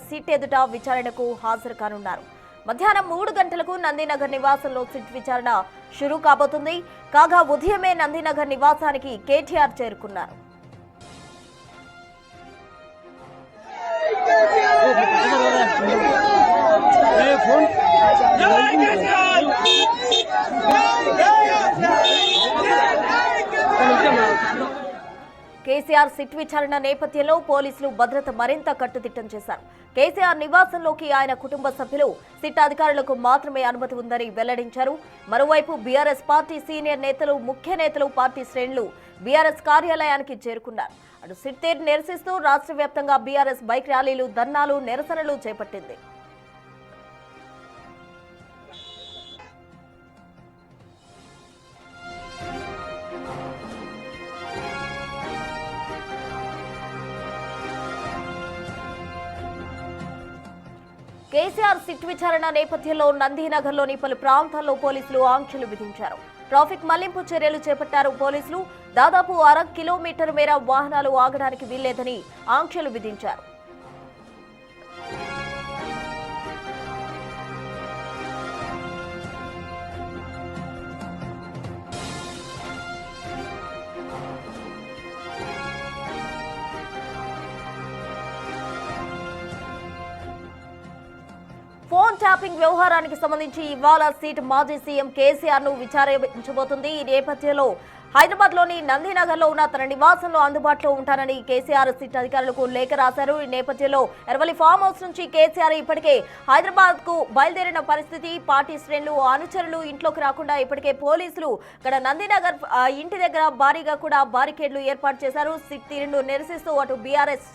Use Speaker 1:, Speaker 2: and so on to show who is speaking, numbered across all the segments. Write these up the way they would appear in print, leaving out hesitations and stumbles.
Speaker 1: SIT ఎదుట విచారణకు హాజరు కానున్నారు. మధ్యాహ్నం 3 గంటలకు నందినగర్ నివాసంలో సిట్ విచారణ షురూ కాబోతుంది. కాగా ఉదయమే నందినగర్ నివాసానికి కేటీఆర్ చేరుకున్నారు. కేసీఆర్ సిట్ విచారణ నేపథ్యంలో పోలీసులు భద్రత మరింత కట్టుదిట్టం చేశారు. కేసీఆర్ నివాసంలోకి ఆయన కుటుంబ సభ్యులు, సిట్ అధికారులకు మాత్రమే అనుమతి ఉందని వెల్లడించారు. మరోవైపు బీఆర్ఎస్ పార్టీ సీనియర్ నేతలు, ముఖ్య నేతలు, పార్టీ శ్రేణులు బీఆర్ఎస్ కార్యాలయానికి చేరుకున్నారు. అటు సిట్ తీరు నిరసిస్తూ రాష్ట్ర వ్యాప్తంగా బీఆర్ఎస్ బైక్ ర్యాలీలు, ధర్నాలు, నిరసనలు చేపట్టింది. కేసీఆర్ సిట్ విచారణ నేపథ్యంలో నందినగర్లోని పలు ప్రాంతాల్లో పోలీసులు ఆంక్షలు విధించారు. ట్రాఫిక్ మళ్లింపు చర్యలు చేపట్టారు పోలీసులు. దాదాపు 1/2 కిలోమీటర్ మేర వాహనాలు ఆగడానికి వీల్లేదని ఆంక్షలు విధించారు. ఫోన్ ట్యాపింగ్ వ్యవహారానికి సంబంధించి ఇవాళ సిట్ మాజీ సీఎం కేసీఆర్ ను విచారించబోతుంది. ఈ నేపథ్యంలో హైదరాబాద్ లోని నందినగర్ లో ఉన్న తన నివాసంలో అందుబాటులో ఉంటానని కేసీఆర్ సిట్ అధికారులకు లేఖ రాశారు. ఈ నేపథ్యంలో ఎర్వలి ఫామ్ హౌస్ నుంచి కేసీఆర్ ఇప్పటికే హైదరాబాద్ కు బయలుదేరిన పరిస్థితి. పార్టీ శ్రేణులు, అనుచరులు ఇంట్లోకి రాకుండా ఇప్పటికే పోలీసులు ఇక్కడ నందినగర్ ఇంటి దగ్గర భారీగా కూడా బారికేడ్లు ఏర్పాటు చేశారు. సిట్ తీరును నిరసిస్తూ అటు బీఆర్ఎస్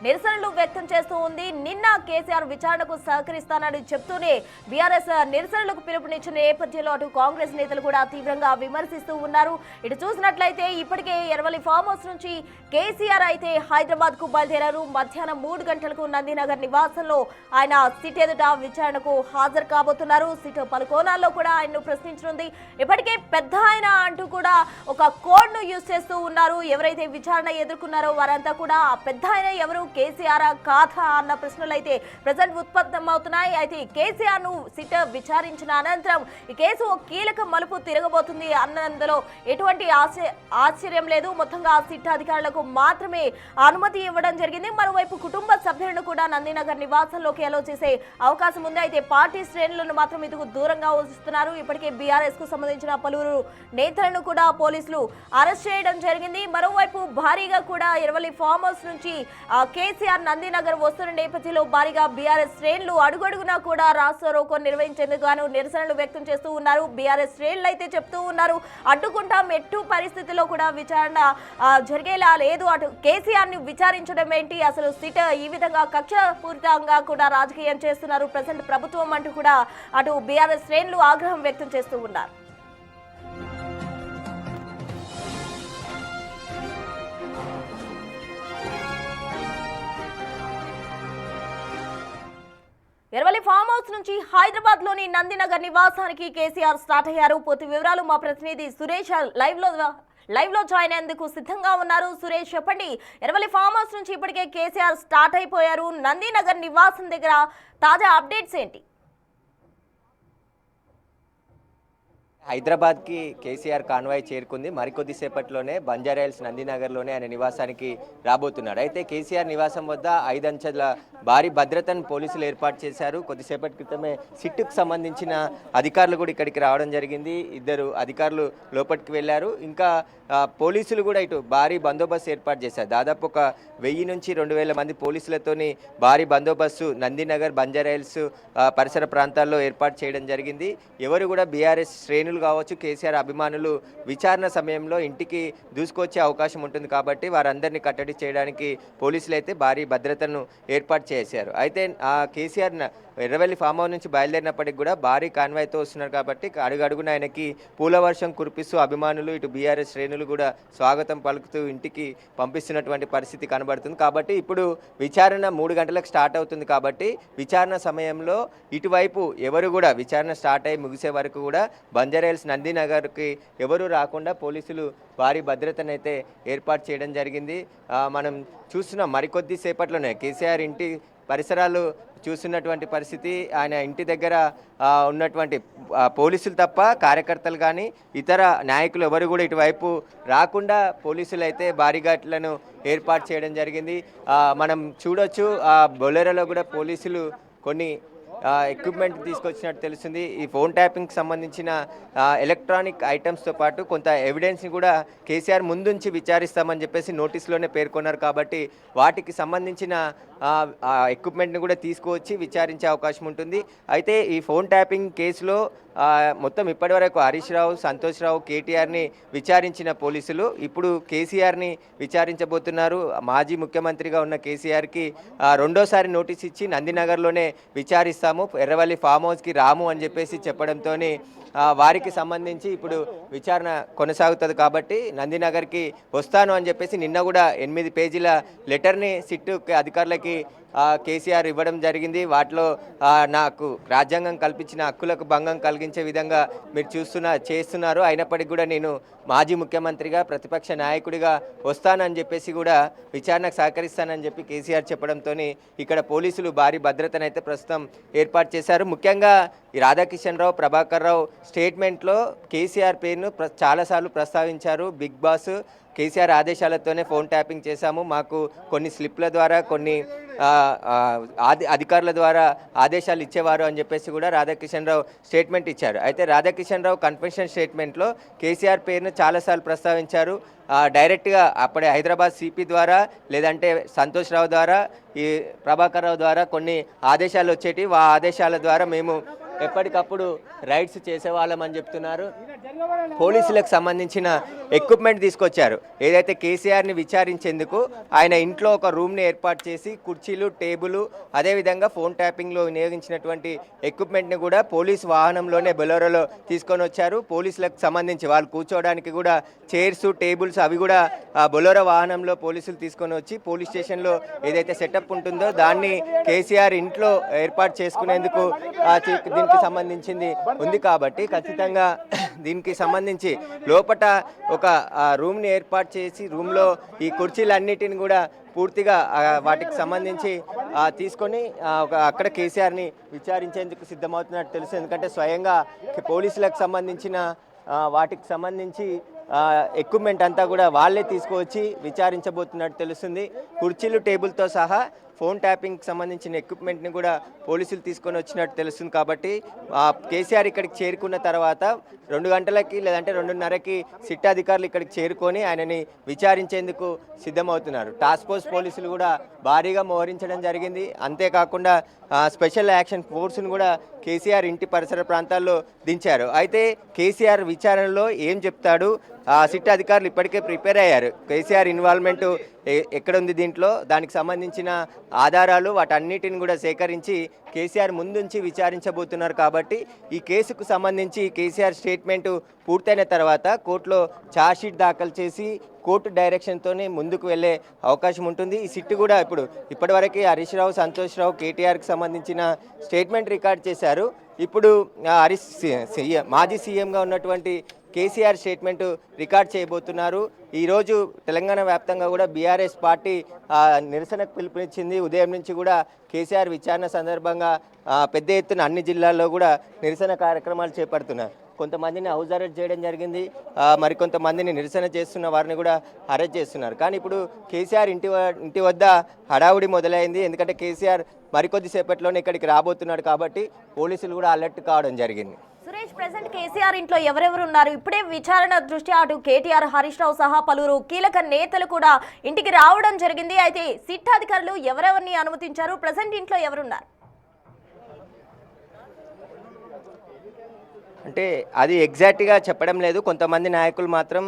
Speaker 1: నిరసనలు వ్యక్తం చేస్తూ ఉంది. నిన్న కేసీఆర్ విచారణకు సహకరిస్తానని చెప్తూనే బీఆర్ఎస్ నిరసనలకు పిలుపునిచ్చిన నేపథ్యంలో అటు కాంగ్రెస్ నేతలు కూడా తీవ్రంగా విమర్శిస్తూ ఉన్నారు. ఇటు చూసినట్లయితే ఇప్పటికే ఎర్వలి ఫామ్ హౌస్ నుంచి కేసీఆర్ అయితే హైదరాబాద్ కు బయలుదేరారు. మధ్యాహ్నం 3 గంటలకు నందినగర్ నివాసంలో ఆయన సిట్ ఎదుట విచారణకు హాజరు కాబోతున్నారు. సిట్ పలు కోణాల్లో కూడా ఆయన్ను ప్రశ్నించనుంది. ఇప్పటికే పెద్ద ఆయన అంటూ కూడా ఒక కోడ్ ను యూజ్ చేస్తూ ఉన్నారు. ఎవరైతే విచారణ ఎదుర్కొన్నారో వారంతా కూడా పెద్ద ఆయన ఎవరు, కేసీఆర్ కాదా అన్న ప్రశ్నలు అయితే ప్రజెంట్ ఉత్పన్నమవుతున్నాయి. అయితే కేసీఆర్ ను సిట్ విచారించిన అనంతరం ఈ కేసు కీలక మలుపు తిరగబోతుంది అన్నందులో ఎటువంటి ఆశ్చర్యం లేదు. మొత్తంగా సిట్ అధికారులకు మాత్రమే అనుమతి ఇవ్వడం జరిగింది. మరోవైపు కుటుంబ సభ్యులను కూడా నందినగర్ నివాసంలోకి అలో చేసే అవకాశం ఉంది. అయితే పార్టీ శ్రేణులను మాత్రం ఇందుకు దూరంగా ఉంచుతున్నారు. ఇప్పటికే బీఆర్ఎస్ కు సంబంధించిన పలువురు నేతలను కూడా పోలీసులు అరెస్ట్ చేయడం జరిగింది. మరోవైపు భారీగా కూడా ఎర్వలి ఫామ్ హౌస్ నుంచి కేసీఆర్ నందినగర్ వస్తున్న నేపథ్యంలో భారీగా బీఆర్ఎస్ శ్రేణులు అడుగడుగునా కూడా రాస్తారోకో నిర్వహించేందుకు గాను నిరసనలు వ్యక్తం చేస్తూ ఉన్నారు. బీఆర్ఎస్ శ్రేణులు అయితే చెప్తూ ఉన్నారు, అడ్డుకుంటాం, ఎట్టి పరిస్థితుల్లో కూడా విచారణ జరిగేలా లేదు. అటు కేసీఆర్ ని విచారించడం ఏంటి, అసలు సిట్ ఈ విధంగా కక్షపూరితంగా కూడా రాజకీయం చేస్తున్నారు ప్రజెంట్ ప్రభుత్వం అంటూ కూడా అటు బీఆర్ఎస్ శ్రేణులు ఆగ్రహం వ్యక్తం చేస్తూ ఉన్నారు. ఎర్వలి ఫామ్ హౌస్ నుంచి హైదరాబాద్ లోని నందినగర్ నివాసానికి కేసీఆర్ స్టార్ట్ అయ్యారు. పూర్తి వివరాలు మా ప్రతినిధి సురేష్ లైవ్ లో జాయిన్ అయ్యేందుకు సిద్ధంగా ఉన్నారు. సురేష్, చెప్పండి, ఎర్వలి ఫామ్ హౌస్ నుంచి ఇప్పటికే కేసీఆర్ స్టార్ట్ అయిపోయారు. నందినగర్ నివాసం దగ్గర తాజా అప్డేట్స్ ఏంటి?
Speaker 2: హైదరాబాద్కి కేసీఆర్ కాన్వాయ్ చేరుకుంది. మరికొద్దిసేపట్లోనే బంజారాహిల్స్ నందినగర్లోనే ఆయన నివాసానికి రాబోతున్నాడు. అయితే కేసీఆర్ నివాసం వద్ద 5 అంచెల భారీ భద్రతను పోలీసులు ఏర్పాటు చేశారు. కొద్దిసేపటి క్రితమే సిట్టుకు సంబంధించిన అధికారులు కూడా ఇక్కడికి రావడం జరిగింది. 2 అధికారులు లోపలికి వెళ్ళారు. ఇంకా పోలీసులు కూడా ఇటు భారీ బందోబస్తు ఏర్పాటు చేశారు. దాదాపు ఒక 1000 నుంచి 2000 మంది పోలీసులతోని భారీ బందోబస్తు నందినగర్, బంజారాహిల్స్ పరిసర ప్రాంతాల్లో ఏర్పాటు చేయడం జరిగింది. ఎవరు కూడా బీఆర్ఎస్ శ్రేణులు కావచ్చు, కేసీఆర్ అభిమానులు విచారణ సమయంలో ఇంటికి దూసుకొచ్చే అవకాశం ఉంటుంది కాబట్టి వారందరినీ కట్టడి చేయడానికి పోలీసులు అయితే భారీ భద్రతను ఏర్పాటు చేశారు. అయితే కేసీఆర్ ఎర్రవెల్లి ఫామ్ హౌస్ నుంచి బయలుదేరినప్పటికి కూడా భారీ కాన్వాయ్తో వస్తున్నారు కాబట్టి అడుగడుగున ఆయనకి పూల వర్షం కురిపిస్తూ అభిమానులు, ఇటు బీఆర్ఎస్ శ్రేణులు కూడా స్వాగతం పలుకుతూ ఇంటికి పంపిస్తున్నటువంటి పరిస్థితి కనబడుతుంది. కాబట్టి ఇప్పుడు విచారణ 3 గంటలకు స్టార్ట్ అవుతుంది కాబట్టి విచారణ సమయంలో ఇటువైపు ఎవరు కూడా విచారణ స్టార్ట్ అయ్యి ముగిసే వరకు కూడా బంజారాహిల్స్ నందినగర్కి ఎవరు రాకుండా పోలీసులు భారీ భద్రతనైతే ఏర్పాటు చేయడం జరిగింది. మనం చూస్తున్నాం మరికొద్ది సేపట్లోనే కేసీఆర్ ఇంటి పరిసరాలు చూస్తున్నటువంటి పరిస్థితి. ఆయన ఇంటి దగ్గర ఉన్నటువంటి పోలీసులు తప్ప కార్యకర్తలు కానీ ఇతర నాయకులు ఎవరు కూడా ఇటువైపు రాకుండా పోలీసులు అయితే బారిగాట్లను ఏర్పాటు చేయడం జరిగింది. మనం చూడొచ్చు బొలెరోలో కూడా పోలీసులు కొన్ని ఎక్విప్మెంట్ తీసుకొచ్చినట్టు తెలుస్తుంది. ఈ ఫోన్ ట్యాపింగ్కి సంబంధించిన ఎలక్ట్రానిక్ ఐటమ్స్తో పాటు కొంత ఎవిడెన్స్ని కూడా కేసీఆర్ ముందుంచి విచారిస్తామని చెప్పేసి నోటీసులోనే పేర్కొన్నారు. కాబట్టి వాటికి సంబంధించిన ఎక్విప్మెంట్ని కూడా తీసుకువచ్చి విచారించే అవకాశం ఉంటుంది. అయితే ఈ ఫోన్ ట్యాపింగ్ కేసులో మొత్తం ఇప్పటివరకు హరీష్ రావు, సంతోష్ రావు, కేటీఆర్ని విచారించిన పోలీసులు ఇప్పుడు కేసీఆర్ని విచారించబోతున్నారు. మాజీ ముఖ్యమంత్రిగా ఉన్న కేసీఆర్కి రెండోసారి నోటీస్ ఇచ్చి నందినగర్లోనే విచారిస్తాము, ఎర్రవల్లి ఫామ్ హౌస్కి రాము అని చెప్పేసి చెప్పడంతో వారికి సంబంధించి ఇప్పుడు విచారణ కొనసాగుతుంది. కాబట్టి నందినగర్కి వస్తాను అని చెప్పేసి నిన్న కూడా 8 పేజీల లెటర్ని సిట్టు అధికారులకి కేసీఆర్ ఇవ్వడం జరిగింది. వాటిలో నాకు రాజ్యాంగం కల్పించిన హక్కులకు భంగం కలిగించే విధంగా మీరు చేస్తున్నారు, అయినప్పటికీ కూడా నేను మాజీ ముఖ్యమంత్రిగా ప్రతిపక్ష నాయకుడిగా వస్తానని చెప్పేసి కూడా విచారణకు సహకరిస్తానని చెప్పి కేసీఆర్ చెప్పడంతో ఇక్కడ పోలీసులు భారీ భద్రతను అయితే ప్రస్తుతం ఏర్పాటు చేశారు. ముఖ్యంగా ఈ రాధాకిషన్ రావు, ప్రభాకర్ రావు స్టేట్మెంట్లో కేసీఆర్ పేరును చాలాసార్లు ప్రస్తావించారు. బిగ్ బాస్ కేసీఆర్ ఆదేశాలతోనే ఫోన్ ట్యాపింగ్ చేశాము, మాకు కొన్ని స్లిప్ల ద్వారా కొన్ని అధికారుల ద్వారా ఆదేశాలు ఇచ్చేవారు అని చెప్పేసి కూడా రాధాకిషన్ రావు స్టేట్మెంట్ ఇచ్చారు. అయితే రాధాకిషన్ రావు కన్ఫెషన్ స్టేట్మెంట్లో కేసీఆర్ పేరును చాలాసార్లు ప్రస్తావించారు. డైరెక్ట్గా అప్పుడే హైదరాబాద్ సిపి ద్వారా లేదంటే సంతోష్ రావు ద్వారా ఈ ప్రభాకర్ రావు ద్వారా కొన్ని ఆదేశాలు వచ్చేటి, ఆ ఆదేశాల ద్వారా మేము ఎప్పటికప్పుడు రైడ్స్ చేసేవాళ్ళమని చెప్తున్నారు. పోలీసులకు సంబంధించిన ఎక్విప్మెంట్ తీసుకొచ్చారు. ఏదైతే కేసీఆర్ని విచారించేందుకు ఆయన ఇంట్లో ఒక రూమ్ని ఏర్పాటు చేసి కుర్చీలు, టేబుల్, అదేవిధంగా ఫోన్ ట్యాపింగ్లో వినియోగించినటువంటి ఎక్విప్మెంట్ని కూడా పోలీస్ వాహనంలోనే బొలెరోలో తీసుకొని వచ్చారు. పోలీసులకు సంబంధించి వాళ్ళు కూర్చోవడానికి కూడా చైర్స్, టేబుల్స్ అవి కూడా బొలెరో వాహనంలో పోలీసులు తీసుకొని వచ్చి పోలీస్ స్టేషన్లో ఏదైతే సెటప్ ఉంటుందో దాన్ని కేసీఆర్ ఇంట్లో ఏర్పాటు చేసుకునేందుకు దీనికి సంబంధించింది ఉంది. కాబట్టి ఖచ్చితంగా దీనికి సంబంధించి లోపట ఒక రూమ్ని ఏర్పాటు చేసి రూమ్లో ఈ కుర్చీలన్నిటిని కూడా పూర్తిగా వాటికి సంబంధించి తీసుకొని అక్కడ కేసీఆర్ని విచారించేందుకు సిద్ధమవుతున్నట్టు తెలుసు. ఎందుకంటే స్వయంగా పోలీసులకు సంబంధించిన వాటికి సంబంధించి ఎక్విప్మెంట్ అంతా కూడా వాళ్ళే తీసుకువచ్చి విచారించబోతున్నట్టు తెలుస్తుంది. కుర్చీలు, టేబుల్తో సహా ఫోన్ ట్యాపింగ్కి సంబంధించిన ఎక్విప్మెంట్ని కూడా పోలీసులు తీసుకొని వచ్చినట్టు తెలుస్తుంది. కాబట్టి కేసీఆర్ ఇక్కడికి చేరుకున్న తర్వాత 2 గంటలకి లేదంటే 2:30కి సిట్ అధికారులు ఇక్కడికి చేరుకొని ఆయనని విచారించేందుకు సిద్ధమవుతున్నారు. టాస్క్ ఫోర్స్ పోలీసులు కూడా భారీగా మోహరించడం జరిగింది. అంతేకాకుండా స్పెషల్ యాక్షన్ ఫోర్స్ను కూడా కేసీఆర్ ఇంటి పరిసర ప్రాంతాల్లో దించారు. అయితే కేసీఆర్ విచారణలో ఏం చెప్తాడు, సిట్ అధికారులు ఇప్పటికే ప్రిపేర్ అయ్యారు. కేసీఆర్ ఇన్వాల్వ్మెంట్ ఎక్కడుంది దీంట్లో, దానికి సంబంధించిన ఆధారాలు వాటన్నిటిని కూడా సేకరించి కేసీఆర్ ముందుంచి విచారించబోతున్నారు. కాబట్టి ఈ కేసుకు సంబంధించి కేసీఆర్ స్టేట్మెంటు పూర్తయిన తర్వాత కోర్టులో ఛార్జ్షీట్ దాఖలు చేసి కోర్టు డైరెక్షన్తోనే ముందుకు వెళ్ళే అవకాశం ఉంటుంది. ఈ సిట్ కూడా ఇప్పటివరకు హరీష్ రావు, సంతోష్ రావు, కేటీఆర్కి సంబంధించిన స్టేట్మెంట్ రికార్డ్ చేశారు. ఇప్పుడు మాజీ సీఎంగా ఉన్నటువంటి కేసీఆర్ స్టేట్మెంటు రికార్డ్ చేయబోతున్నారు. ఈరోజు తెలంగాణ వ్యాప్తంగా కూడా బీఆర్ఎస్ పార్టీ నిరసనకు పిలుపునిచ్చింది. ఉదయం నుంచి కూడా కేసీఆర్ విచారణ సందర్భంగా పెద్ద ఎత్తున అన్ని జిల్లాల్లో కూడా నిరసన కార్యక్రమాలు చేపడుతున్నారు. కొంతమందిని హౌస్ అరెస్ట్ చేయడం జరిగింది, మరికొంతమందిని నిరసన చేస్తున్న వారిని కూడా అరెస్ట్ చేస్తున్నారు. కానీ ఇప్పుడు కేసీఆర్ ఇంటి వద్ద హడావుడి మొదలైంది. ఎందుకంటే కేసీఆర్ మరికొద్దిసేపట్లోనే ఇక్కడికి రాబోతున్నాడు. కాబట్టి పోలీసులు కూడా అలర్ట్ కావడం జరిగింది.
Speaker 1: సురేష్, ప్రెసెంట్ కేసీఆర్ ఇంట్లో ఎవరెవరు ఉన్నారు? ఇప్పుడే విచారణ దృష్ట్యా అటు కేటీఆర్, హరీష్ రావు సహా పలువురు కీలక నేతలు కూడా ఇంటికి రావడం జరిగింది. అయితే సిట్ అధికారులు ఎవరెవరిని అనుమతించారు? ప్రెసెంట్ ఇంట్లో ఎవరున్నారు?
Speaker 2: అంటే అది ఎగ్జాక్ట్గా చెప్పడం లేదు. కొంతమంది నాయకులు మాత్రం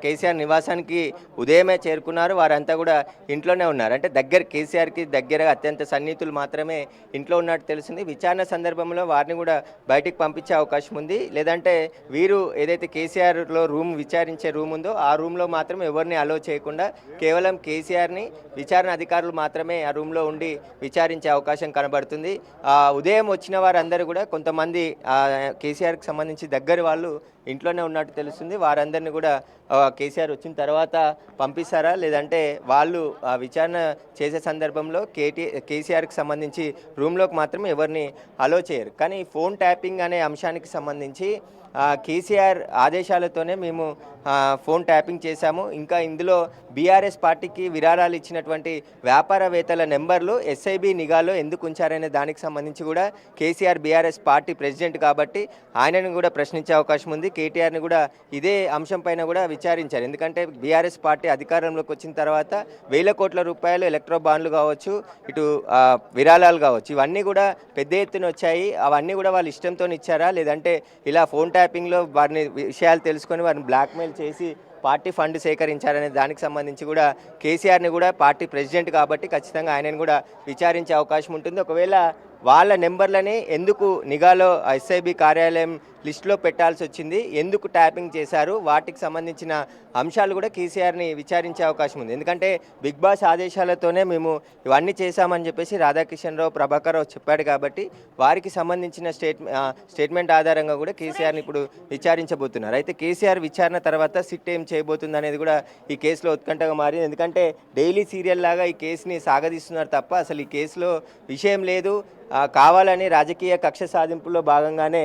Speaker 2: కేసీఆర్ నివాసానికి ఉదయమే చేరుకున్నారు. వారంతా కూడా ఇంట్లోనే ఉన్నారు. అంటే కేసీఆర్కి దగ్గరగా అత్యంత సన్నిహితులు మాత్రమే ఇంట్లో ఉన్నట్టు తెలిసింది. విచారణ సందర్భంలో వారిని కూడా బయటికి పంపించే అవకాశం ఉంది. లేదంటే వీరు ఏదైతే కేసీఆర్లో విచారించే రూమ్ ఉందో ఆ రూమ్లో మాత్రం ఎవరిని అలో చేయకుండా కేవలం కేసీఆర్ని విచారణ అధికారులు మాత్రమే ఆ రూమ్లో ఉండి విచారించే అవకాశం కనబడుతుంది. ఉదయం వచ్చిన వారందరూ కూడా కొంతమంది కేసీఆర్కి సంబంధించి దగ్గర వాళ్ళు ఇంట్లోనే ఉన్నట్టు తెలుస్తుంది. వారందరినీ కూడా కేసీఆర్ వచ్చిన తర్వాత పంపిస్తారా, లేదంటే వాళ్ళు విచారణ చేసే సందర్భంలో కేసీఆర్కి సంబంధించి రూమ్లోకి మాత్రం ఎవరిని అలో చేయరు. కానీ ఫోన్ ట్యాపింగ్ అనే అంశానికి సంబంధించి కేసీఆర్ ఆదేశాలతోనే మేము ఫోన్ ట్యాపింగ్ చేశాము. ఇంకా ఇందులో బీఆర్ఎస్ పార్టీకి విరాళాలు ఇచ్చినటువంటి వ్యాపారవేత్తల నెంబర్లు ఎస్ఐబి నిఘాలో ఎందుకు ఉంచారనే దానికి సంబంధించి కూడా కేసీఆర్ బీఆర్ఎస్ పార్టీ ప్రెసిడెంట్ కాబట్టి ఆయనను కూడా ప్రశ్నించే అవకాశం ఉంది. కేటీఆర్ని కూడా ఇదే అంశం పైన కూడా విచారించారు. ఎందుకంటే బీఆర్ఎస్ పార్టీ అధికారంలోకి వచ్చిన తర్వాత వేల కోట్ల రూపాయలు ఎలక్ట్రో బాండ్లు కావచ్చు, ఇటు విరాళాలు కావచ్చు, ఇవన్నీ కూడా పెద్ద ఎత్తున వచ్చాయి. అవన్నీ కూడా వాళ్ళ ఇష్టంతో ఇచ్చారా, లేదంటే ఇలా ఫోన్ ట్యాపింగ్లో వారిని విషయాలు తెలుసుకొని వారిని బ్లాక్మెయిల్ చేసి పార్టీ ఫండ్ సేకరించారనే దానికి సంబంధించి కూడా కేసీఆర్ని కూడా పార్టీ ప్రెసిడెంట్ కాబట్టి ఖచ్చితంగా ఆయనను కూడా విచారించే అవకాశం ఉంటుంది. ఒకవేళ వాళ్ళ నెంబర్లని ఎందుకు నిఘాలో ఎస్ఐబి కార్యాలయం లిస్టులో పెట్టాల్సి వచ్చింది, ఎందుకు ట్యాపింగ్ చేశారు, వాటికి సంబంధించిన అంశాలు కూడా కేసీఆర్ని విచారించే అవకాశం ఉంది. ఎందుకంటే బిగ్ బాస్ ఆదేశాలతోనే మేము ఇవన్నీ చేశామని చెప్పేసి రాధాకిషన్ రావు, ప్రభాకర్ రావు చెప్పాడు కాబట్టి వారికి సంబంధించిన స్టేట్మెంట్ ఆధారంగా కూడా కేసీఆర్ని ఇప్పుడు విచారించబోతున్నారు. అయితే కేసీఆర్ విచారణ తర్వాత సిట్ ఏం చేయబోతుంది అనేది కూడా ఈ కేసులో ఉత్కంఠగా మారింది. ఎందుకంటే డైలీ సీరియల్ లాగా ఈ కేసుని సాగదీస్తున్నారు తప్ప అసలు ఈ కేసులో విషయం లేదు. కావాలని రాజకీయ కక్ష సాధింపులో భాగంగానే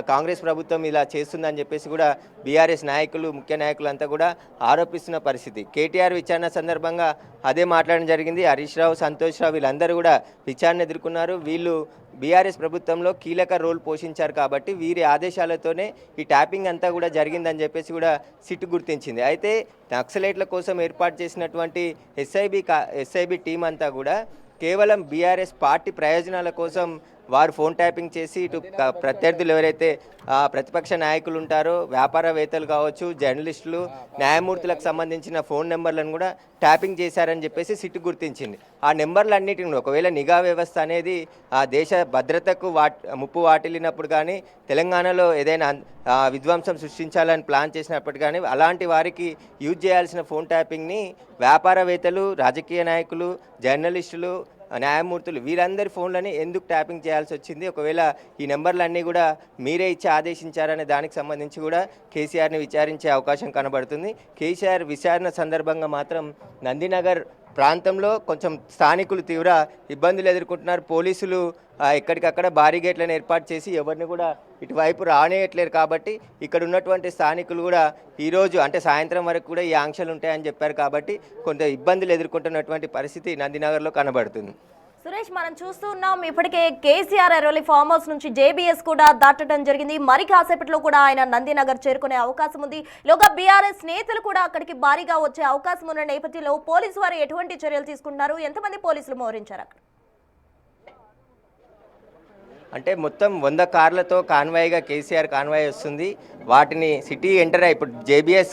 Speaker 2: కాంగ్రెస్ ప్రభుత్వం ఇలా చేస్తుందని చెప్పేసి కూడా బీఆర్ఎస్ నాయకులు, ముఖ్య నాయకులు అంతా కూడా ఆరోపిస్తున్న పరిస్థితి. కేటీఆర్ విచారణ సందర్భంగా అదే మాట్లాడడం జరిగింది. హరీష్ రావు, సంతోష్ రావు వీళ్ళందరూ కూడా విచారణ ఎదుర్కొన్నారు. వీళ్ళు బీఆర్ఎస్ ప్రభుత్వంలో కీలక రోల్ పోషించారు కాబట్టి వీరి ఆదేశాలతోనే ఈ ట్యాపింగ్ అంతా కూడా జరిగిందని చెప్పేసి కూడా సిట్ గుర్తించింది. అయితే నక్సలైట్ల కోసం ఏర్పాటు చేసినటువంటి ఎస్ఐబి టీం అంతా కూడా కేవలం బీఆర్ఎస్ పార్టీ ప్రయోజనాల కోసం వారు ఫోన్ ట్యాపింగ్ చేసి ఇటు ప్రత్యర్థులు ఎవరైతే ప్రతిపక్ష నాయకులు ఉంటారో, వ్యాపారవేత్తలు కావచ్చు, జర్నలిస్టులు, న్యాయమూర్తులకు సంబంధించిన ఫోన్ నెంబర్లను కూడా ట్యాపింగ్ చేశారని చెప్పేసి సిట్ గుర్తించింది. ఆ నెంబర్లన్నిటిని ఒకవేళ నిఘా వ్యవస్థ అనేది ఆ దేశ భద్రతకు ముప్పు వాటిల్లినప్పుడు కానీ, తెలంగాణలో ఏదైనా విధ్వంసం సృష్టించాలని ప్లాన్ చేసినప్పుడు కానీ అలాంటి వారికి యూజ్ చేయాల్సిన ఫోన్ ట్యాపింగ్ని వ్యాపారవేత్తలు, రాజకీయ నాయకులు, జర్నలిస్టులు, న్యాయమూర్తులు వీరందరి ఫోన్లని ఎందుకు ట్యాపింగ్ చేయాల్సి వచ్చింది, ఒకవేళ ఈ నెంబర్లన్నీ కూడా మీరే ఇచ్చి ఆదేశించారనే దానికి సంబంధించి కూడా కేసీఆర్ని విచారించే అవకాశం కనబడుతుంది. కేసీఆర్ విచారణ సందర్భంగా మాత్రం నందినగర్ ప్రాంతంలో కొంచెం స్థానికులు తీవ్ర ఇబ్బందులు ఎదుర్కొంటున్నారు. పోలీసులు ఎక్కడికక్కడ భారీ గేట్లను ఏర్పాటు చేసి ఎవరిని కూడా ఇటువైపు రానేయట్లేరు కాబట్టి ఇక్కడ ఉన్నటువంటి స్థానికులు కూడా ఈరోజు అంటే సాయంత్రం వరకు కూడా ఈ ఆంక్షలు ఉంటాయని చెప్పారు కాబట్టి కొంత ఇబ్బందులు ఎదుర్కొంటున్నటువంటి పరిస్థితి నందినగర్లో కనబడుతుంది.
Speaker 1: సురేష్, మనం చూస్తూ ఉన్నాం ఇప్పటికే కేసీఆర్ ఎర్రవల్లి ఫామ్ హౌస్ నుంచి జేబీఎస్ కూడా దాటడం జరిగింది. మరి కాసేపట్లో కూడా ఆయన నందినగర్ చేరుకునే అవకాశం ఉంది. లోగా బీఆర్ఎస్ నేతలు కూడా అక్కడికి భారీగా వచ్చే అవకాశం ఉన్న నేపథ్యంలో పోలీసు వారు ఎటువంటి చర్యలు తీసుకుంటున్నారు, ఎంతమంది పోలీసులు మోహరించారు అక్కడ?
Speaker 2: అంటే మొత్తం 100 కార్లతో కాన్వాయ్గా కేసీఆర్ కాన్వాయ్ వస్తుంది. వాటిని సిటీ ఎంటర్ ఇప్పుడు జేబీఎస్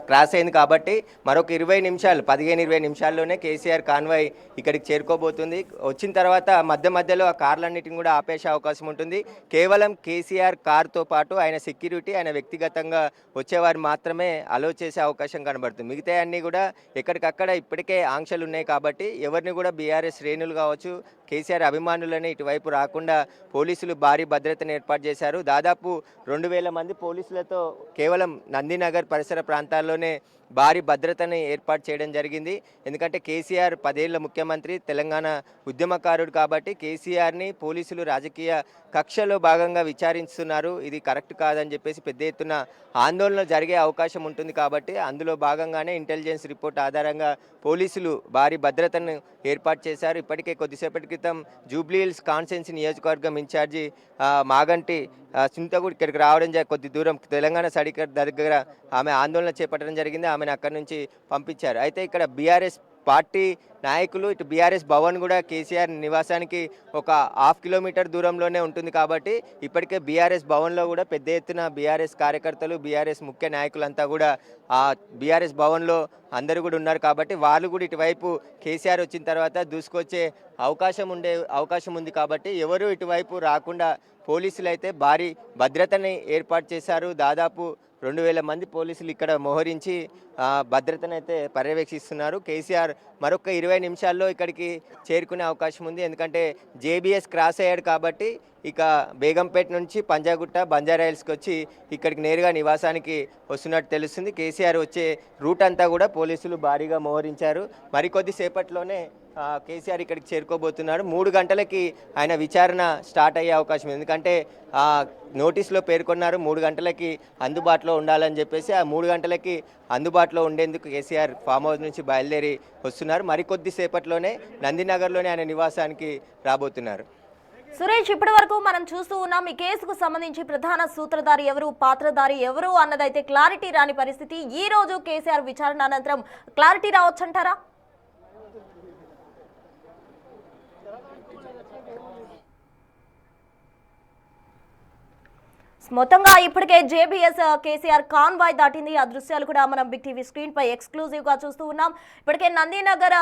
Speaker 2: క్రాస్ అయింది కాబట్టి మరొక 15-20 నిమిషాల్లోనే కేసీఆర్ కాన్వాయ్ ఇక్కడికి చేరుకోబోతుంది. వచ్చిన తర్వాత మధ్యలో ఆ కార్లన్నిటిని కూడా ఆపేసే అవకాశం ఉంటుంది. కేవలం కేసీఆర్ కార్తో పాటు ఆయన సెక్యూరిటీ, ఆయన వ్యక్తిగతంగా వచ్చేవారు మాత్రమే అలో చేసే అవకాశం కనబడుతుంది. మిగతా అన్నీ కూడా ఎక్కడికక్కడ ఇప్పటికే ఆంక్షలు ఉన్నాయి కాబట్టి ఎవరిని కూడా బీఆర్ఎస్ శ్రేణులు కావచ్చు, కేసీఆర్ అభిమానులని ఇటువైపు రాకుండా పోలీసులు భారీ భద్రతను ఏర్పాటు చేశారు. దాదాపు 2000 మంది పోలీసులతో కేవలం నందినగర్ పరిసర ప్రాంతాల్లోనే భారీ భద్రతని ఏర్పాటు చేయడం జరిగింది. ఎందుకంటే కేసీఆర్ 10 ఏళ్ల ముఖ్యమంత్రి, తెలంగాణ ఉద్యమకారుడు కాబట్టి కేసీఆర్ని పోలీసులు రాజకీయ కక్షలో భాగంగా విచారిస్తున్నారు. ఇది కరెక్ట్ కాదని చెప్పేసి పెద్ద ఎత్తున ఆందోళన జరిగే అవకాశం ఉంటుంది కాబట్టి అందులో భాగంగానే ఇంటెలిజెన్స్ రిపోర్ట్ ఆధారంగా పోలీసులు భారీ భద్రతను ఏర్పాటు చేశారు. ఇప్పటికే కొద్దిసేపటి క్రితం జూబ్లీహిల్స్ కాన్స్టిట్యున్సీ నియోజకవర్గం ఇన్ఛార్జి మాగంటి సునీత కూడా ఇక్కడికి రావడం కొద్ది దూరం తెలంగాణ సడికర్ దగ్గర ఆమె ఆందోళన చేపట్టడం జరిగింది. ఆమెను అక్కడి నుంచి పంపించారు. అయితే ఇక్కడ బీఆర్ఎస్ పార్టీ నాయకులు ఇటు బీఆర్ఎస్ భవన్ కూడా కేసీఆర్ నివాసానికి ఒక 1/2 కిలోమీటర్ దూరంలోనే ఉంటుంది కాబట్టి ఇప్పటికే బీఆర్ఎస్ భవన్లో కూడా పెద్ద ఎత్తున బీఆర్ఎస్ కార్యకర్తలు, బీఆర్ఎస్ ముఖ్య నాయకులంతా కూడా ఆ బీఆర్ఎస్ భవన్లో అందరూ కూడా ఉన్నారు కాబట్టి వాళ్ళు కూడా ఇటువైపు కేసీఆర్ వచ్చిన తర్వాత దూసుకొచ్చే అవకాశం ఉంది కాబట్టి ఎవరు ఇటువైపు రాకుండా పోలీసులు అయితే భారీ భద్రతని ఏర్పాటు చేశారు. దాదాపు 2,000 మంది పోలీసులు ఇక్కడ మోహరించి భద్రతనైతే పర్యవేక్షిస్తున్నారు. కేసీఆర్ మరొక 20 నిమిషాల్లో ఇక్కడికి చేరుకునే అవకాశం ఉంది. ఎందుకంటే జేబీఎస్ క్రాస్ అయ్యాడు కాబట్టి ఇక బేగంపేట నుంచి పంజాగుట్ట బంజారాహిల్స్కి వచ్చి ఇక్కడికి నేరుగా నివాసానికి వస్తున్నట్టు తెలుస్తుంది. కేసీఆర్ వచ్చే రూట్ అంతా కూడా పోలీసులు భారీగా మోహరించారు. మరికొద్ది సేపట్లోనే కేసీఆర్ ఇక్కడికి చేరుకోబోతున్నారు. 3 గంటలకి ఆయన విచారణ స్టార్ట్ అయ్యే అవకాశం ఉంది. ఎందుకంటే నోటీసులో పేర్కొన్నారు 3 గంటలకి అందుబాటులో ఉండాలని చెప్పేసి. ఆ 3 గంటలకి అందుబాటులో ఉండేందుకు కేసీఆర్ ఫామ్ హౌస్ నుంచి బయలుదేరి వస్తున్నారు. మరికొద్ది సేపట్లోనే నందినగర్లోనే ఆయన నివాసానికి రాబోతున్నారు.
Speaker 1: సురేష్, ఇప్పటి వరకు మనం చూస్తూ ఉన్నాం ఈ కేసుకు సంబంధించి ప్రధాన సూత్రధారి ఎవరు, పాత్రధారి ఎవరు అన్నదైతే క్లారిటీ రాని పరిస్థితి. ఈ రోజు కేసీఆర్ విచారణ అనంతరం క్లారిటీ రావచ్చంటారా? మొత్తంగా ఇప్పటికే జేబీఎస్ కేసీఆర్ కాన్వాయ్ దాటింది. ఆ దృశ్యాలు కూడా మనం బిగ్ టీవీ స్క్రీన్ పై ఎక్స్క్లూజివ్ గా చూస్తూ ఉన్నాం. ఇప్పటికే నందినగర్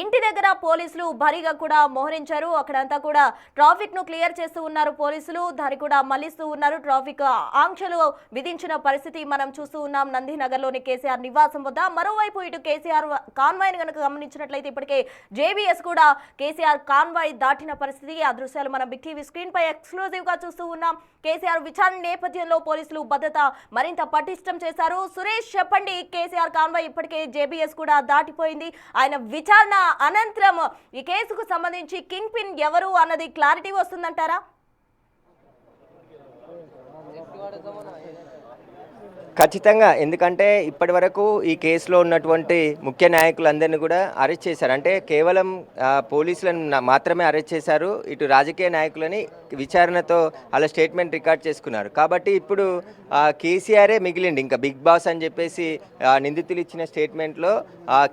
Speaker 1: ఇంటి దగ్గర పోలీసులు భారీగా కూడా మోహరించారు. అక్కడంతా కూడా ట్రాఫిక్ ను క్లియర్ చేస్తూ ఉన్నారు పోలీసులు. దారి కూడా మళ్లిస్తూ ఉన్నారు. ట్రాఫిక్ ఆంక్షలు విధించిన పరిస్థితి మనం చూస్తూ ఉన్నాం నందినగర్ లోని కేసీఆర్ నివాసం వద్ద. మరోవైపు ఇటు కేసీఆర్ కాన్వాయ్ కనుక గమనించినట్లయితే ఇప్పటికే జేబీఎస్ కూడా కేసీఆర్ కాన్వాయ్ దాటిన పరిస్థితి. ఆ దృశ్యాలు మనం బిగ్ టీవీ స్క్రీన్ పై ఎక్స్క్లూజివ్ గా చూస్తూ ఉన్నాం. కేసీఆర్ విచారణ నేపథ్యంలో పోలీసులు భద్రత మరింత పటిష్టం చేశారు. సురేష్, చెప్పండి, కేసీఆర్ కాన్వాయ్ ఇప్పటికే జేబీఎస్ కూడా దాటిపోయింది. ఆయన విచారణ అనంతరం ఈ కేసుకు సంబంధించి కింగ్ పిన్ ఎవరు అన్నది క్లారిటీ వస్తుందంటారా?
Speaker 2: ఖచ్చితంగా. ఎందుకంటే ఇప్పటి వరకు ఈ కేసులో ఉన్నటువంటి ముఖ్య నాయకులందరినీ కూడా అరెస్ట్ చేశారు. అంటే కేవలం పోలీసులను మాత్రమే అరెస్ట్ చేశారు. ఇటు రాజకీయ నాయకులని విచారణతో అలా స్టేట్మెంట్ రికార్డ్ చేసుకున్నారు. కాబట్టి ఇప్పుడు కేసీఆరే మిగిలిండి. ఇంకా బిగ్ బాస్ అని చెప్పేసి నిందితులు ఇచ్చిన స్టేట్మెంట్లో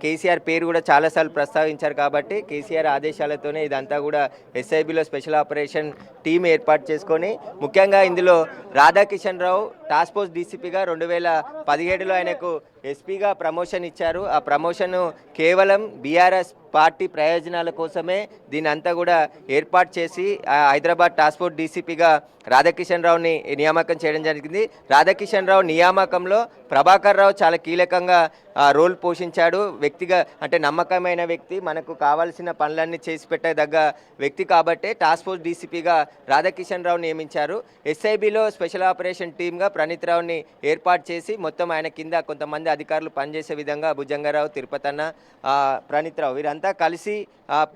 Speaker 2: కేసీఆర్ పేరు కూడా చాలాసార్లు ప్రస్తావించారు. కాబట్టి కేసీఆర్ ఆదేశాలతోనే ఇదంతా కూడా ఎస్ఐబిలో స్పెషల్ ఆపరేషన్ టీం ఏర్పాటు చేసుకొని, ముఖ్యంగా ఇందులో రాధాకిషన్ రావు టాస్క్ ఫోర్స్ డీసీపీగా 2017లో ఆయనకు ఎస్పీగా ప్రమోషన్ ఇచ్చారు. ఆ ప్రమోషన్ కేవలం బీఆర్ఎస్ పార్టీ ప్రయోజనాల కోసమే దీని అంతా కూడా ఏర్పాటు చేసి హైదరాబాద్ టాస్క్ ఫోర్స్ డీసీపీగా రాధాకిషన్ రావుని నియామకం చేయడం జరిగింది. రాధాకిషన్ రావు నియామకంలో ప్రభాకర్ రావు చాలా కీలకంగా రోల్ పోషించాడు. వ్యక్తిగా అంటే నమ్మకమైన వ్యక్తి, మనకు కావాల్సిన పనులన్నీ చేసి పెట్టదగ్గ వ్యక్తి కాబట్టే టాస్క్ ఫోర్స్ డీసీపీగా రాధాకిషన్ రావు నియమించారు. ఎస్ఐబిలో స్పెషల్ ఆపరేషన్ టీమ్గా ప్రణీత్ రావుని ఏర్పాటు చేసి మొత్తం ఆయన కింద కొంతమంది అధికారులు పనిచేసే విధంగా భుజంగరావు, తిరుపతన్న, ప్రణీత్ రావు వీరంతా కలిసి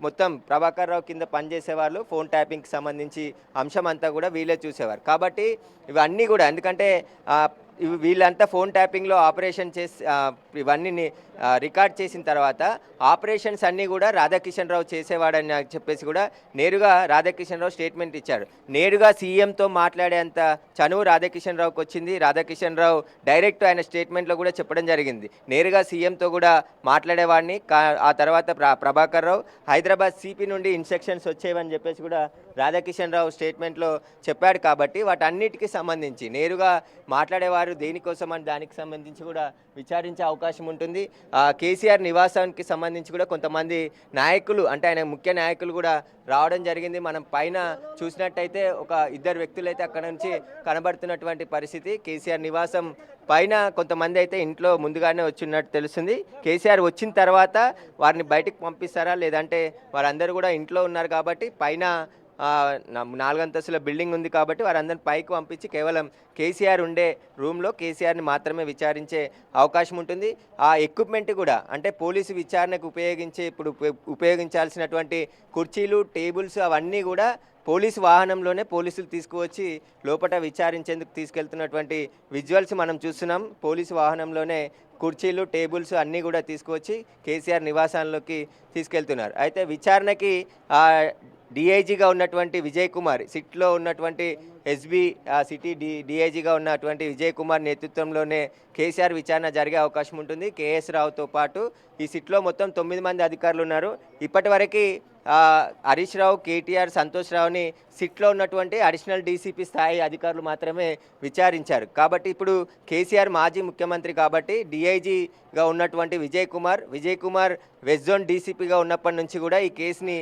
Speaker 2: మొత్తం ప్రభాకర్ రావు కింద పనిచేసేవాళ్ళు. ఫోన్ ట్యాపింగ్కి సంబంధించి అంశం అంతా కూడా వీళ్ళే చూసేవారు. కాబట్టి ఇవన్నీ కూడా ఎందుకంటే వీళ్ళంతా ఫోన్ ట్యాపింగ్లో ఆపరేషన్ చేసి ఇవన్నీ రికార్డ్ చేసిన తర్వాత ఆపరేషన్స్ అన్నీ కూడా రాధాకిషన్ రావు చేసేవాడని చెప్పేసి కూడా నేరుగా రాధాకిషన్ రావు స్టేట్మెంట్ ఇచ్చాడు. నేరుగా సీఎంతో మాట్లాడేంత చనువు రాధాకిషన్ రావుకి వచ్చింది. రాధాకిషన్ రావు డైరెక్ట్ ఆయన స్టేట్మెంట్లో కూడా చెప్పడం జరిగింది, నేరుగా సీఎంతో కూడా మాట్లాడేవాడిని. ఆ తర్వాత ప్రభాకర్ రావు హైదరాబాద్ సిపి నుండి ఇన్స్ట్రక్షన్స్ వచ్చేవని చెప్పేసి కూడా రాధాకిషన్ రావు స్టేట్మెంట్లో చెప్పాడు. కాబట్టి వాటన్నిటికీ సంబంధించి నేరుగా మాట్లాడేవారు దేనికోసం అని దానికి సంబంధించి కూడా విచారించే అవకాశం ఉంటుంది. కేసీఆర్ నివాసానికి సంబంధించి కూడా కొంతమంది నాయకులు అంటే ఆయన ముఖ్య నాయకులు కూడా రావడం జరిగింది. మనం పైన చూసినట్టయితే ఒక 2 వ్యక్తులు అయితే అక్కడ నుంచి కనబడుతున్నటువంటి పరిస్థితి. కేసీఆర్ నివాసం పైన కొంతమంది అయితే ఇంట్లో ముందుగానే వచ్చినట్టు తెలుస్తుంది. కేసీఆర్ వచ్చిన తర్వాత వారిని బయటికి పంపిస్తారా లేదంటే వారందరూ కూడా ఇంట్లో ఉన్నారు కాబట్టి పైన 4 అంతస్తుల బిల్డింగ్ ఉంది కాబట్టి వారందరిని పైకి పంపించి కేవలం కేసీఆర్ ఉండే రూమ్లో కేసీఆర్ని మాత్రమే విచారించే అవకాశం ఉంటుంది. ఆ ఎక్విప్మెంట్ కూడా అంటే పోలీసు విచారణకు ఇప్పుడు ఉపయోగించాల్సినటువంటి కుర్చీలు, టేబుల్స్ అవన్నీ కూడా పోలీసు వాహనంలోనే పోలీసులు తీసుకువచ్చి లోపల విచారించేందుకు తీసుకెళ్తున్నటువంటి విజువల్స్ మనం చూస్తున్నాం. పోలీసు వాహనంలోనే కుర్చీలు, టేబుల్స్ అన్నీ కూడా తీసుకువచ్చి కేసీఆర్ నివాసాల్లోకి తీసుకెళ్తున్నారు. అయితే విచారణకి డిఐజీగా ఉన్నటువంటి విజయ్ కుమార్, సిట్లో ఉన్నటువంటి ఎస్బీ సిటీ డిఐజీగా ఉన్నటువంటి విజయ్ కుమార్ నేతృత్వంలోనే కేసీఆర్ విచారణ జరిగే అవకాశం ఉంటుంది. కేఎస్ రావుతో పాటు ఈ సిట్లో మొత్తం 9 మంది అధికారులు ఉన్నారు. ఇప్పటి వరకు హరీష్ రావు, కేటీఆర్, సంతోష్ రావుని సిట్లో ఉన్నటువంటి అడిషనల్ డీసీపీ స్థాయి అధికారులు మాత్రమే విచారించారు. కాబట్టి ఇప్పుడు కేసీఆర్ మాజీ ముఖ్యమంత్రి కాబట్టి డిఐజీగా ఉన్నటువంటి విజయ్ కుమార్ వెస్ట్ జోన్ డీసీపీగా ఉన్నప్పటి నుంచి కూడా ఈ కేసుని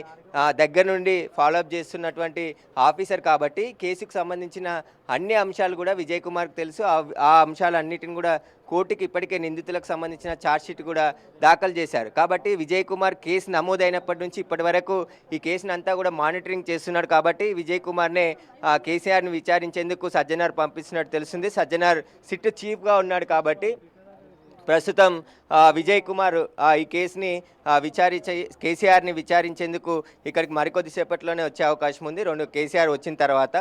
Speaker 2: దగ్గర నుండి ఫాలోఅప్ చేస్తున్నటువంటి ఆఫీసర్ కాబట్టి కేసుకు సంబంధించిన అన్ని అంశాలు కూడా విజయ్ కుమార్కి తెలుసు. ఆ అంశాలన్నిటిని కూడా కోర్టుకి ఇప్పటికే నిందితులకు సంబంధించిన ఛార్జ్షీట్ కూడా దాఖలు చేశారు. కాబట్టి విజయ్ కుమార్ కేసు నమోదైనప్పటి నుంచి ఇప్పటి వరకు ఈ కేసును అంతా కూడా మానిటరింగ్ చేస్తున్నాడు. కాబట్టి విజయ్ కుమార్నే కేసీఆర్ని విచారించేందుకు సజ్జనార్ పంపిస్తున్నట్టు తెలుస్తుంది. సజ్జనార్ సిట్ చీఫ్గా ఉన్నాడు కాబట్టి ప్రస్తుతం విజయ్ కుమార్ ఈ కేసుని కేసీఆర్ని విచారించేందుకు ఇక్కడికి మరికొద్దిసేపట్లోనే వచ్చే అవకాశం ఉంది. కేసీఆర్ వచ్చిన తర్వాత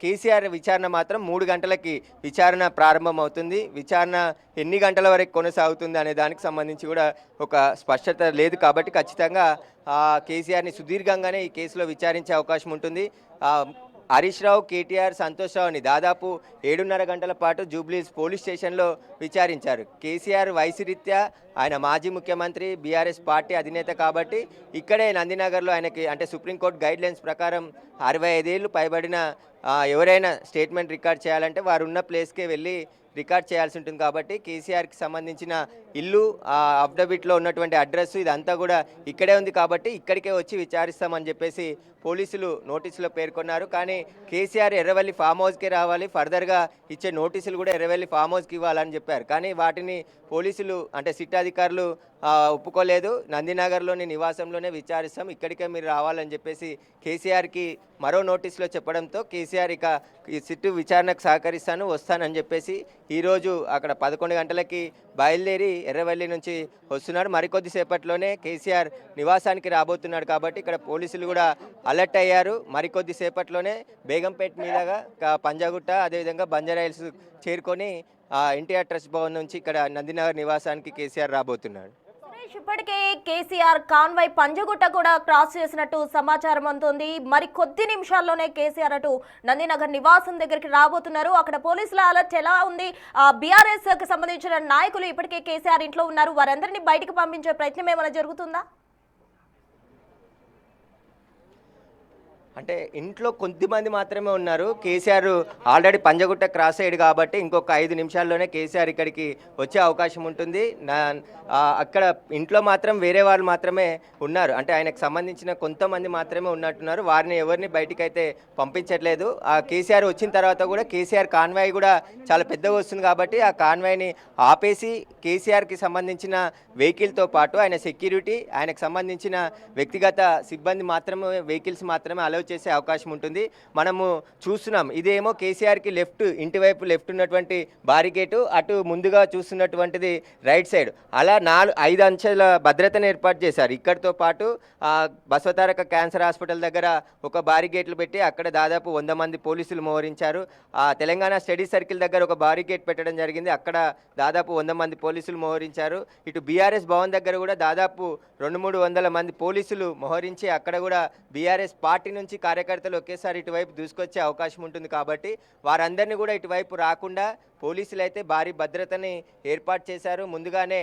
Speaker 2: కేసీఆర్ విచారణ మాత్రం 3 గంటలకి విచారణ ప్రారంభమవుతుంది. విచారణ ఎన్ని గంటల వరకు కొనసాగుతుంది అనే దానికి సంబంధించి కూడా ఒక స్పష్టత లేదు. కాబట్టి ఖచ్చితంగా కేసీఆర్ని సుదీర్ఘంగానే ఈ కేసులో విచారించే అవకాశం ఉంటుంది. హరీష్ రావు, కేటీఆర్, సంతోష్ రావుని దాదాపు 7:30 గంటల పాటు జూబ్లీహిల్స్ పోలీస్ స్టేషన్లో విచారించారు. కేసీఆర్ వయసు రీత్యా ఆయన మాజీ ముఖ్యమంత్రి, బీఆర్ఎస్ పార్టీ అధినేత కాబట్టి ఇక్కడే నందినగర్లో ఆయనకి అంటే సుప్రీంకోర్టు గైడ్లైన్స్ ప్రకారం 65 ఏళ్ళు పైబడిన ఎవరైనా స్టేట్మెంట్ రికార్డ్ చేయాలంటే వారు ఉన్న ప్లేస్కే వెళ్ళి రికార్డ్ చేయాల్సి ఉంటుంది. కాబట్టి కేసీఆర్కి సంబంధించిన ఇల్లు, అఫిడవిట్లో ఉన్నటువంటి అడ్రస్ ఇదంతా కూడా ఇక్కడే ఉంది. కాబట్టి ఇక్కడికే వచ్చి విచారిస్తామని చెప్పేసి పోలీసులు నోటీసులో పేర్కొన్నారు. కానీ కేసీఆర్ ఎర్రవల్లి ఫామ్ హౌస్కే రావాలి, ఫర్దర్గా ఇచ్చే నోటీసులు కూడా ఎర్రవల్లి ఫామ్ హౌస్కి ఇవ్వాలని చెప్పారు. కానీ వాటిని పోలీసులు అంటే సిట్ అధికారులు ఒప్పుకోలేదు. నందినగర్లోని నివాసంలోనే విచారిస్తాం, ఇక్కడికే మీరు రావాలని చెప్పేసి కేసీఆర్కి మరో నోటీసులో చెప్పడంతో కేసీఆర్ ఇక ఈ సిట్టు విచారణకు సహకరిస్తాను, వస్తానని చెప్పేసి ఈరోజు అక్కడ 11 గంటలకి బయలుదేరి ఎర్రవల్లి నుంచి వస్తున్నాడు. మరికొద్దిసేపట్లోనే కేసీఆర్ నివాసానికి రాబోతున్నాడు. కాబట్టి ఇక్కడ పోలీసులు కూడా అలర్ట్ అయ్యారు. మరికొద్దిసేపట్లోనే బేగంపేట మీదుగా పంజాగుట్ట అదేవిధంగా బంజారాహిల్స్ చేరుకొని ఎన్టీఆర్ ట్రస్ట్ భవన్ నుంచి ఇక్కడ నందినగర్ నివాసానికి కేసీఆర్ రాబోతున్నాడు.
Speaker 1: ఇప్పటికే కేసీఆర్ కాన్వాయ్ పంజగుట్ట కూడా క్రాస్ చేసినట్టు సమాచారం అందుతుంది. మరి కొద్ది నిమిషాల్లోనే కేసీఆర్ అటు నందినగర్ నివాసం దగ్గరికి రాబోతున్నారు. అక్కడ పోలీసుల అలర్ట్ ఎలా ఉంది? బీఆర్ఎస్ కి సంబంధించిన నాయకులు ఇప్పటికే కేసీఆర్ ఇంట్లో ఉన్నారు. వారందరినీ బయటకు పంపించే ప్రయత్నం ఏమైనా జరుగుతుందా?
Speaker 2: అంటే ఇంట్లో కొద్దిమంది మాత్రమే ఉన్నారు. కేసీఆర్ ఆల్రెడీ పంజగుట్ట క్రాస్ అయ్యాడు కాబట్టి ఇంకొక 5 నిమిషాల్లోనే కేసీఆర్ ఇక్కడికి వచ్చే అవకాశం ఉంటుంది. అక్కడ ఇంట్లో మాత్రం వేరే వాళ్ళు మాత్రమే ఉన్నారు. అంటే ఆయనకు సంబంధించిన కొంతమంది మాత్రమే ఉన్నట్టున్నారు. వారిని ఎవరిని బయటికి అయితే పంపించట్లేదు. కేసీఆర్ వచ్చిన తర్వాత కూడా కేసీఆర్ కాన్వాయ్ కూడా చాలా పెద్దగా వస్తుంది కాబట్టి ఆ కాన్వాయ్ని ఆపేసి కేసీఆర్కి సంబంధించిన వెహికల్తో పాటు ఆయన సెక్యూరిటీ, ఆయనకు సంబంధించిన వ్యక్తిగత సిబ్బంది మాత్రమే వెహికల్స్ మాత్రమే అలౌ చేసే అవకాశం ఉంటుంది. మనము చూస్తున్నాం, ఇదేమో కేసీఆర్కి ఇంటివైపు లెఫ్ట్ ఉన్నటువంటి బారికేటు, అటు ముందుగా చూస్తున్నటువంటిది రైట్ సైడ్. అలా 5 అంచెల భద్రతను ఏర్పాటు చేశారు. ఇక్కడితో పాటు బసవతారక క్యాన్సర్ హాస్పిటల్ దగ్గర ఒక బారిగేట్లు పెట్టి అక్కడ దాదాపు 100 మంది పోలీసులు మోహరించారు. తెలంగాణ స్టడీ సర్కిల్ దగ్గర ఒక బారిగేట్ పెట్టడం జరిగింది. అక్కడ దాదాపు 100 మంది పోలీసులు మోహరించారు. ఇటు బీఆర్ఎస్ భవన్ దగ్గర కూడా దాదాపు 200-300 మంది పోలీసులు మోహరించి అక్కడ కూడా బీఆర్ఎస్ పార్టీ నుంచి కార్యకర్తలు ఒకేసారి ఇటువైపు దూసుకొచ్చే అవకాశం ఉంటుంది. కాబట్టి వారందరినీ కూడా ఇటువైపు రాకుండా పోలీసులు అయితే భారీ భద్రతని ఏర్పాటు చేశారు ముందుగానే.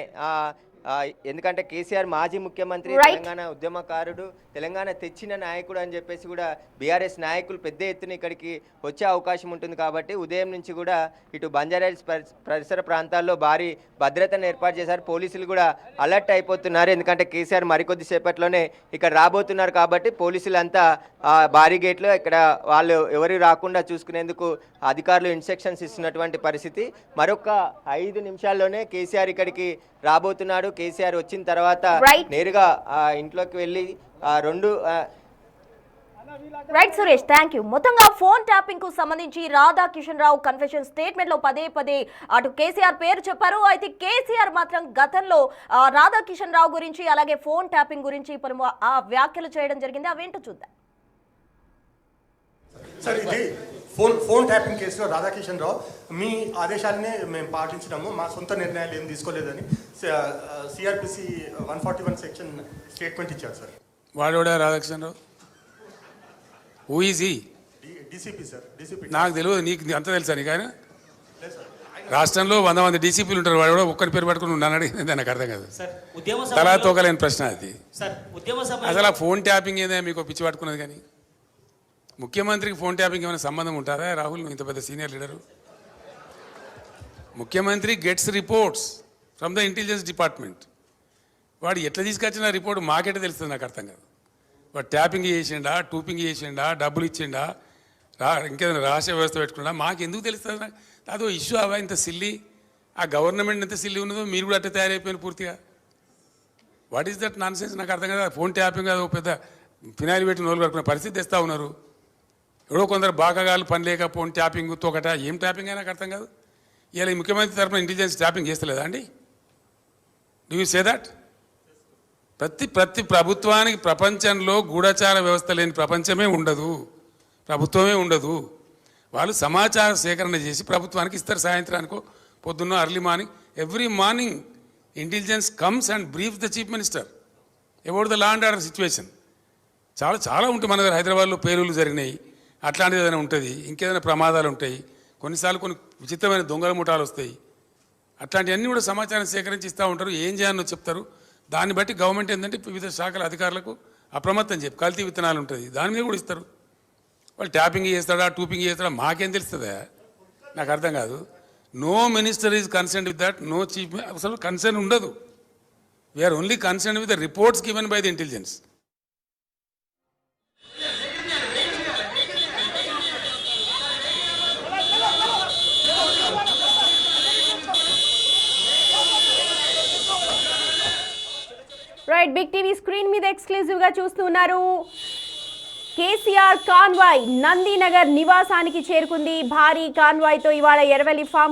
Speaker 2: ఎందుకంటే కేసీఆర్ మాజీ ముఖ్యమంత్రి, తెలంగాణ ఉద్యమకారుడు, తెలంగాణ తెచ్చిన నాయకుడు అని చెప్పేసి కూడా బీఆర్ఎస్ నాయకులు పెద్ద ఎత్తున ఇక్కడికి వచ్చే అవకాశం ఉంటుంది. కాబట్టి ఉదయం నుంచి కూడా ఇటు బంజారాహిల్స్ పరిసర ప్రాంతాల్లో భారీ భద్రతను ఏర్పాటు చేశారు. పోలీసులు కూడా అలర్ట్ అయిపోతున్నారు. ఎందుకంటే కేసీఆర్ మరికొద్దిసేపట్లోనే ఇక్కడ రాబోతున్నారు కాబట్టి పోలీసులంతా భారీ గేట్లో ఇక్కడ వాళ్ళు ఎవరు రాకుండా చూసుకునేందుకు అధికారులు ఇన్స్ట్రక్షన్స్ ఇస్తున్నటువంటి పరిస్థితి. మరొక 5 నిమిషాల్లోనే కేసీఆర్ ఇక్కడికి రాబోతున్నాడు. కేసీఆర్ వచ్చిన తర్వాత నేరుగా ఇంట్లోకి వెళ్ళి
Speaker 1: రైట్ సురేష్, థ్యాంక్ యూ. మొత్తంగా ఫోన్ ట్యాపింగ్ కు సంబంధించి రాధాకిషన్ రావు కన్ఫెషన్ స్టేట్మెంట్ లో పదే అటు కేసీఆర్ పేరు చెప్పారు. అయితే కేసీఆర్ మాత్రం గతంలో రాధాకిషన్ రావు గురించి అలాగే ఫోన్ ట్యాపింగ్ గురించి పలు వ్యాఖ్యలు చేయడం జరిగింది. అవేంటో చూద్దాం.
Speaker 3: సార్, ఇది ఫోన్ ట్యాపింగ్ కేసులో రాధాకిషన్ రావు మీ ఆదేశాలనే మేము పాటించడము, మా సొంత నిర్ణయాలు ఏం తీసుకోలేదని సిఆర్పిసి 141 సెక్షన్ స్టేట్మెంట్ ఇచ్చారు సార్.
Speaker 4: వాడోడా Radhakishan Rao? Who is he?
Speaker 3: DCP sir. DCP
Speaker 4: నాకు తెలియదు, నీకు అంత తెలుసా? నీకు ఆయన రాష్ట్రంలో 100 మంది డీసీపీలు ఉంటారు. వాడు కూడా ఒక్కరి పేరు పట్టుకుని ఉన్నాను అడిగింది, నాకు అర్థం కాదు. తలా తోకలేని ప్రశ్న అది. అసలు ఆ ఫోన్ ట్యాపింగ్ ఏదైనా మీకు పిచ్చి పట్టుకున్నది. కానీ ముఖ్యమంత్రికి ఫోన్ ట్యాపింగ్ ఏమైనా సంబంధం ఉంటారా? రాహుల్, ఇంత పెద్ద సీనియర్ లీడరు. ముఖ్యమంత్రి gets reports from the intelligence department. వాడు ఎట్లా తీసుకొచ్చిన రిపోర్ట్ మాకెట్లా తెలుస్తుంది నాకు అర్థం కాదు. వాడు ట్యాపింగ్ చేసిండా, టూపింగ్ చేసిండా, డబ్బులు ఇచ్చిండా, ఇంకేదైనా రహస్య వ్యవస్థ పెట్టుకున్నా మాకు ఎందుకు తెలుస్తుంది? అదో ఇష్యూ అవా ఇంత సిల్లి, ఆ గవర్నమెంట్ ఎంత సిల్లి ఉన్నదో మీరు కూడా అట్లా తయారైపోయిన పూర్తిగా. What is that non sense నాకు అర్థం కదా. ఫోన్ ట్యాపింగ్ అది పెద్ద ఫినాయిల్ పెట్టి నోలు కడుకునే పరిస్థితి తెస్తూ ఉన్నారు. ఎవడో కొందరు బాగాగాలు పని లేక ఫోన్ ట్యాపింగ్ తోకట ఏం ట్యాపింగ్ అయినా నాకు అర్థం కాదు. ఇలా ముఖ్యమంత్రి తరఫున ఇంటెలిజెన్స్ ట్యాపింగ్ చేస్తలేదా అండి? Do you say that? ప్రతి ప్రభుత్వానికి ప్రపంచంలో గూఢచార వ్యవస్థ లేని ప్రపంచమే ఉండదు, ప్రభుత్వమే ఉండదు. వాళ్ళు సమాచార సేకరణ చేసి ప్రభుత్వానికి ఇస్తారు. సాయంత్రానికో పొద్దున్న early morning, every morning intelligence comes and brief the chief minister about the law and order situation. చాలా ఉంటాయి మన దగ్గర. హైదరాబాద్లో పేలుళ్ళు జరిగినాయి, అట్లాంటిది ఏదైనా ఉంటుంది, ఇంకేదైనా ప్రమాదాలు ఉంటాయి, కొన్నిసార్లు కొన్ని విచిత్రమైన దొంగల ముఠాలు వస్తాయి. అట్లాంటివన్నీ కూడా సమాచారం సేకరించి ఇస్తూ ఉంటారు. ఏం చేయాలో చెప్తారు. దాన్ని బట్టి గవర్నమెంట్ ఏంటంటే వివిధ శాఖల అధికారులకు అప్రమత్తం చెప్పి కల్తీ విత్తనాలు ఉంటుంది, దాని మీద కూడా ఇస్తారు. వాళ్ళు ట్యాపింగ్ చేస్తాడా, టూపింగ్ చేస్తాడా మాకేం తెలుస్తుందా? నాకు అర్థం కాదు. No minister is concern with that, no chief, అసలు కన్సర్న్ ఉండదు. We are only concern with the reports given by the intelligence.
Speaker 5: Right, big TV screen మీద ఎక్స్క్లూజివ్ గా చూస్తున్నారు. కేసీఆర్ కాన్వాయ్ నందినగర్ నివాసానికి చేరుకుంది. భారీ కాన్వాయ్ తో ఇవాళ ఎర్రవెల్లి ఫామ్